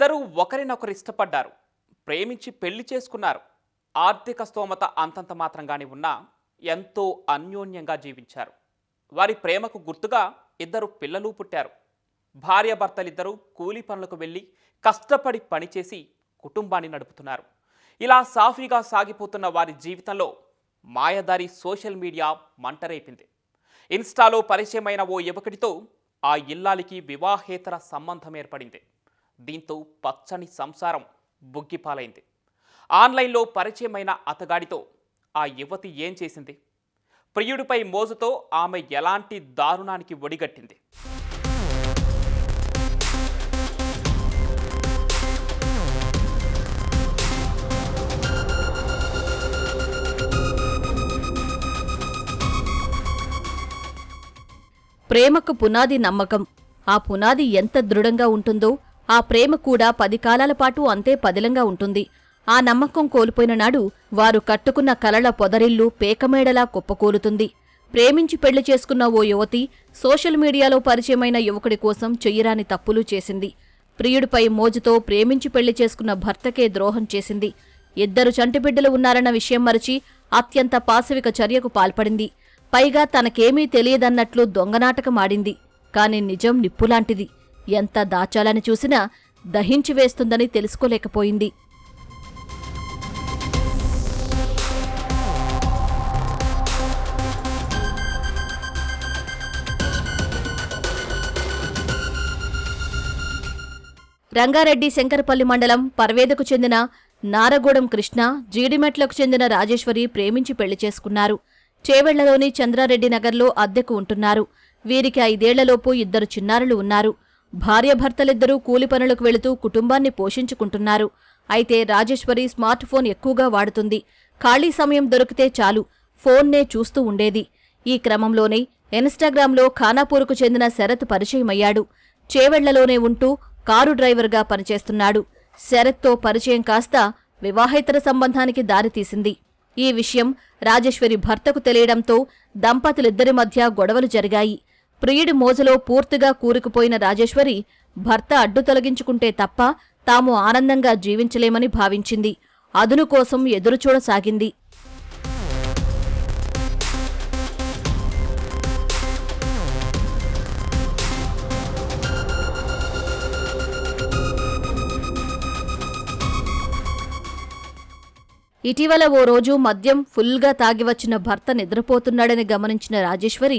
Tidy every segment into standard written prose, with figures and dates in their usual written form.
వారిద్దరూ ఒకరినొకరు ఇష్టపడ్డారు, ప్రేమించి పెళ్లి చేసుకున్నారు. ఆర్థిక స్తోమత అంతంత మాత్రంగానే ఉన్నా ఎంతో అన్యోన్యంగా జీవించారు. వారి ప్రేమకు గుర్తుగా ఇద్దరు పిల్లలు పుట్టారు. భార్యాభర్తలిద్దరూ కూలీ పనులకు వెళ్ళి కష్టపడి పనిచేసి కుటుంబాన్ని నడుపుతున్నారు. ఇలా సాఫీగా సాగిపోతున్న వారి జీవితంలో మాయదారి సోషల్ మీడియా మంటరేపింది. ఇన్స్టాలో పరిచయమైన ఓ యువకుడితో ఆ ఇల్లాలికి వివాహేతర సంబంధం ఏర్పడింది. దీంతో పచ్చని సంసారం బుగ్గిపాలైంది. ఆన్లైన్లో పరిచయమైన అతగాడితో ఆ యువతి ఏం చేసింది? ప్రియుడిపై మోజుతో ఆమె ఎలాంటి దారుణానికి ఒడిగట్టింది? ప్రేమకు పునాది నమ్మకం. ఆ పునాది ఎంత దృఢంగా ఉంటుందో ఆ ప్రేమ కూడా 10 కాలాల పాటు అంతే పదిలంగా ఉంటుంది. ఆ నమ్మకం కోల్పోయిన నాడు వారు కట్టుకున్న కలల పొదరిల్లు పేకమేడలా కుప్పకూలుతుంది. ప్రేమించి పెళ్లి చేసుకున్న ఓ యువతి సోషల్ మీడియాలో పరిచయమైన యువకుడి కోసం చెయ్యరాని తప్పులు చేసింది. ప్రియుడిపై మోజుతో ప్రేమించి పెళ్లి చేసుకున్న భర్తకే ద్రోహం చేసింది. ఇద్దరు చంటిబిడ్డలు ఉన్నారన్న విషయం మరచి అత్యంత పాశవిక చర్యకు పాల్పడింది. పైగా తనకేమీ తెలియదన్నట్లు దొంగనాటకమాడింది. కాని నిజం నిప్పులాంటిది. ఎంత దాచాలని చూసినా దహించి వేస్తుందని తెలుసుకోలేకపోయింది. రంగారెడ్డి శంకరపల్లి మండలం పర్వేదకు చెందిన నారగూడెం కృష్ణ, జీడిమెట్లకు చెందిన రాజేశ్వరి ప్రేమించి పెళ్లి చేసుకున్నారు. చేవెళ్లలోని చంద్రారెడ్డి నగర్లో అద్దెకు ఉంటున్నారు. వీరికి 5 ఏళ్లలోపు 2 చిన్నారులు ఉన్నారు. భార్యాభర్తలిద్దరూ కూలి పనులకు వెళుతూ కుటుంబాన్ని పోషించుకుంటున్నారు. అయితే రాజేశ్వరి స్మార్ట్ ఫోన్ ఎక్కువగా వాడుతుంది. ఖాళీ సమయం దొరికితే చాలు ఫోన్నే చూస్తూ ఉండేది. ఈ క్రమంలోనే ఇన్స్టాగ్రామ్లో ఖానాపూర్కు చెందిన శరత్ పరిచయమయ్యాడు. చేవెళ్లలోనే ఉంటూ కారు డ్రైవర్గా పనిచేస్తున్నాడు. శరత్తో పరిచయం కాస్త వివాహేతర సంబంధానికి దారితీసింది. ఈ విషయం రాజేశ్వరి భర్తకు తెలియడంతో దంపతులిద్దరి మధ్య గొడవలు జరిగాయి. ప్రియుడి మోజులో పూర్తిగా కూరుకుపోయిన రాజేశ్వరి భర్త అడ్డు తొలగించుకుంటే తప్ప తాము ఆనందంగా జీవించలేమని భావించింది. అదును కోసం ఎదురుచూడసాగింది. ఇటీవల ఓ రోజు మద్యం ఫుల్గా తాగివచ్చిన భర్త నిద్రపోతున్నాడని గమనించిన రాజేశ్వరి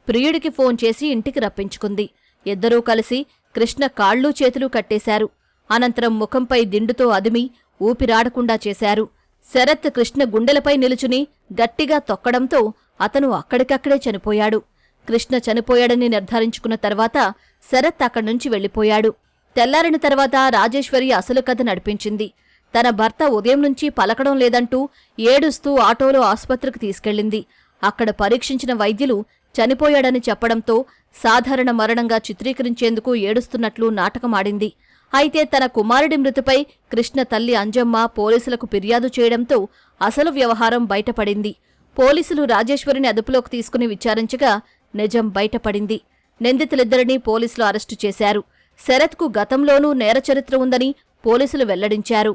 ప్రియుడికి ఫోన్ చేసి ఇంటికి రప్పించుకుంది. ఇద్దరూ కలిసి కృష్ణ కాళ్ళూ చేతులు కట్టేశారు. అనంతరం ముఖంపై దిండుతో అదిమి ఊపిరాడకుండా చేశారు. శరత్ కృష్ణ గుండెలపై నిలుచుని గట్టిగా తొక్కడంతో అతను అక్కడికక్కడే చనిపోయాడు. కృష్ణ చనిపోయాడని నిర్ధారించుకున్న తర్వాత శరత్ అక్కడ్నుంచి వెళ్లిపోయాడు. తెల్లారిన తర్వాత రాజేశ్వరి అసలు కథ నడిపించింది. తన భర్త ఉదయం నుంచి పలకడం లేదంటూ ఏడుస్తూ ఆటోలో ఆసుపత్రికి తీసుకెళ్లింది. అక్కడ పరీక్షించిన వైద్యులు చనిపోయాడని చెప్పడంతో సాధారణ మరణంగా చిత్రీకరించేందుకు ఏడుస్తున్నట్లు నాటకమాడింది. అయితే తన కుమారుడి మృతిపై కృష్ణ తల్లి అంజమ్మ పోలీసులకు ఫిర్యాదు చేయడంతో అసలు వ్యవహారం బయటపడింది. పోలీసులు రాజేశ్వరిని అదుపులోకి తీసుకుని విచారించగా నిజం బయటపడింది. నిందితులిద్దరినీ పోలీసులు అరెస్టు చేశారు. శరత్కు గతంలోనూ నేరచరిత్ర ఉందని పోలీసులు వెల్లడించారు.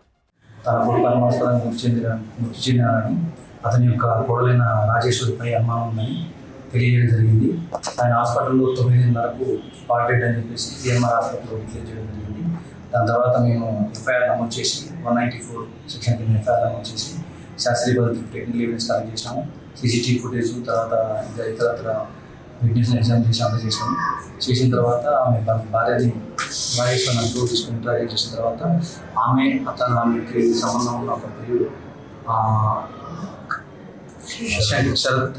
తన కొడుకు అనుమానాస్పదంగా మృతి చెందినారని, అతని యొక్క కోడలైన రాజేశ్వరిపై అనుమానం ఉందని తెలియజేయడం జరిగింది. ఆయన హాస్పిటల్లో 9:30కు స్పాట్ డెడ్ అని చెప్పేసి సిఎంఆర్ హాస్పిటల్లో డిక్లేర్ చేయడం జరిగింది. దాని తర్వాత మేము ఎఫ్ఐఆర్ నమోదు చేసి 194 సెక్షన్ కింద ఎఫ్ఐఆర్ నమోదు చేసి శాస్త్రీయ పద్ధతి టెక్నికల్ ఎవిడెన్స్ కలెక్ట్ చేసినాము. సీసీటీవీ ఫుటేజ్ తర్వాత ఇంకా ఇతరత్ర విట్నెస్ ఎగ్జామ్ చేసి అందజేసాము. చేసిన తర్వాత ఆమె భార్యని రాజేశ్వరిని అదుపులో తీసుకుని ఇంటరాగేట్ చేసిన తర్వాత ఆమెకి సంబంధం ఉన్న ఒక ప్రియుడు శరత్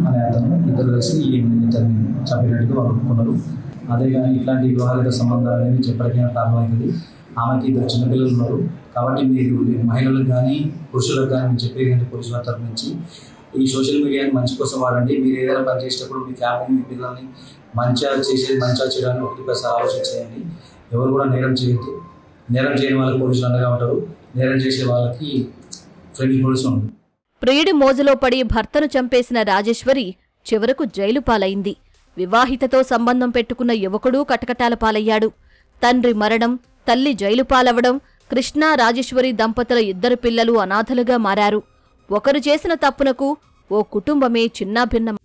అనే అతను ఇద్దరు కలిసి ఇతన్ని చంపినట్టుగా వాళ్ళు ఒప్పుకున్నారు. అదే కానీ ఇట్లాంటి వివాహాల సంబంధాలు అనేవి చెప్పడానికి కారణమవుతుంది. ఆమెకి 2 చిన్నపిల్లలు ఉన్నారు. కాబట్టి మీరు మహిళలకు కానీ పురుషులకు కానీ మీరు చెప్పేది పోలీసుల తరఫు నుంచి ఈ సోషల్ మీడియాని మంచి కోసం వాడండి. మీరు ఏదైనా పని చేసేటప్పుడు మీ ఫ్యామిలీ మీ పిల్లల్ని మంచిగా చేయడానికి 1 ఆలోచన చేయండి. ఎవరు కూడా నేరం చేయొద్దు. నేరం చేయని వాళ్ళకి పోలీసులు అండగా ఉంటారు. నేరం చేసే వాళ్ళకి ఫ్రెండ్లీ పోలీసులు ఉంటారు. ప్రియుడి మోజులో పడి భర్తను చంపేసిన రాజేశ్వరి చివరకు జైలు పాలైంది. వివాహితతో సంబంధం పెట్టుకున్న యువకుడూ కటకటాల పాలయ్యాడు. తండ్రి మరణం, తల్లి జైలు పాలవడం, కృష్ణ రాజేశ్వరి దంపతుల ఇద్దరు పిల్లలు అనాథలుగా మారారు. ఒకరు చేసిన తప్పునకు ఓ కుటుంబమే చిన్నాభిన్నం.